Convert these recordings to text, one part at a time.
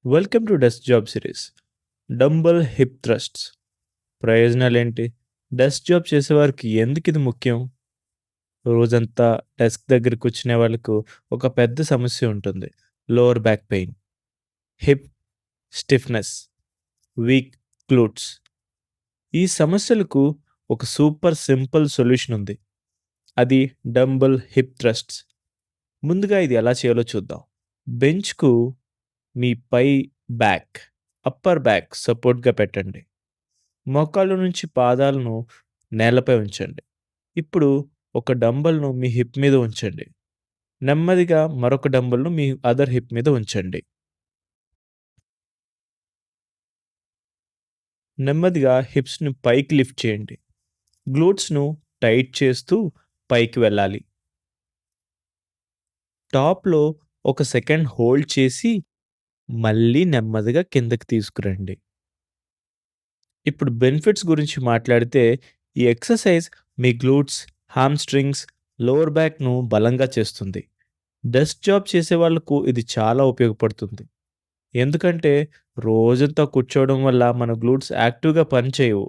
Welcome to desk job series. Dumbbell hip thrusts ప్రయోజనాలేంటి? Desk job చేసేవారికి ఎందుకిది ముఖ్యం? రోజంతా డెస్క్ దగ్గర కూర్చునే వాళ్ళకు ఒక పెద్ద సమస్య ఉంటుంది. Lower back pain, hip stiffness, week glutes. ఈ సమస్యలకు ఒక సూపర్ సింపుల్ సొల్యూషన్ ఉంది. అది డంబుల్ హిప్ థ్రస్ట్స్. ముందుగా ఇది ఎలా చేయాలో చూద్దాం. బెంచ్‌కు మీ పై బ్యాక్, అప్పర్ బ్యాక్ సపోర్ట్‌గా పెట్టండి. మోకాళ్ళ నుంచి పాదాలను నేలపై ఉంచండి. ఇప్పుడు ఒక డంబెల్‌ను మీ హిప్ మీద ఉంచండి. నెమ్మదిగా మరొక డంబెల్‌ను మీ అదర్ హిప్ మీద ఉంచండి. నెమ్మదిగా హిప్స్‌ని పైకి లిఫ్ట్ చేయండి. గ్లూట్స్‌ను టైట్ చేస్తూ పైకి వెళ్ళాలి. టాప్‌లో ఒక సెకండ్ హోల్డ్ చేసి మళ్ళీ నెమ్మదిగా కిందకి తీసుకురండి. ఇప్పుడు బెనిఫిట్స్ గురించి మాట్లాడితే ఈ ఎక్సర్సైజ్ మీ గ్లూట్స్, హామ్‌స్ట్రింగ్స్, లోవర్ బ్యాక్‌ను బలంగా చేస్తుంది. డెస్క్ జాబ్ చేసే వాళ్ళకు ఇది చాలా ఉపయోగపడుతుంది. ఎందుకంటే రోజంతా కూర్చోవడం వల్ల మన గ్లూట్స్ యాక్టివ్‌గా పనిచేయవు.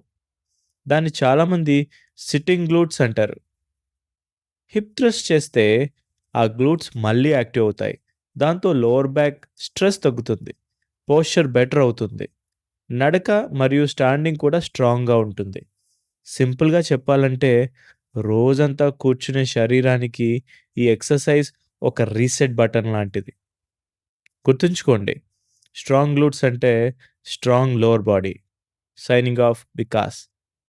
దాన్ని చాలామంది సిట్టింగ్ గ్లూట్స్ అంటారు. హిప్ థ్రస్ట్ చేస్తే ఆ గ్లూట్స్ మళ్ళీ యాక్టివ్ అవుతాయి. దాంతో లోవర్ బ్యాక్ స్ట్రెస్ తగ్గుతుంది. పోస్చర్ బెటర్ అవుతుంది. నడక మరియు స్టాండింగ్ కూడా స్ట్రాంగ్‌గా ఉంటుంది. సింపుల్‌గా చెప్పాలంటే రోజంతా కూర్చునే శరీరానికి ఈ ఎక్సర్సైజ్ ఒక రీసెట్ బటన్ లాంటిది. గుర్తుంచుకోండి. స్ట్రాంగ్ గ్లూట్స్ అంటే strong lower body. Signing off Vikas.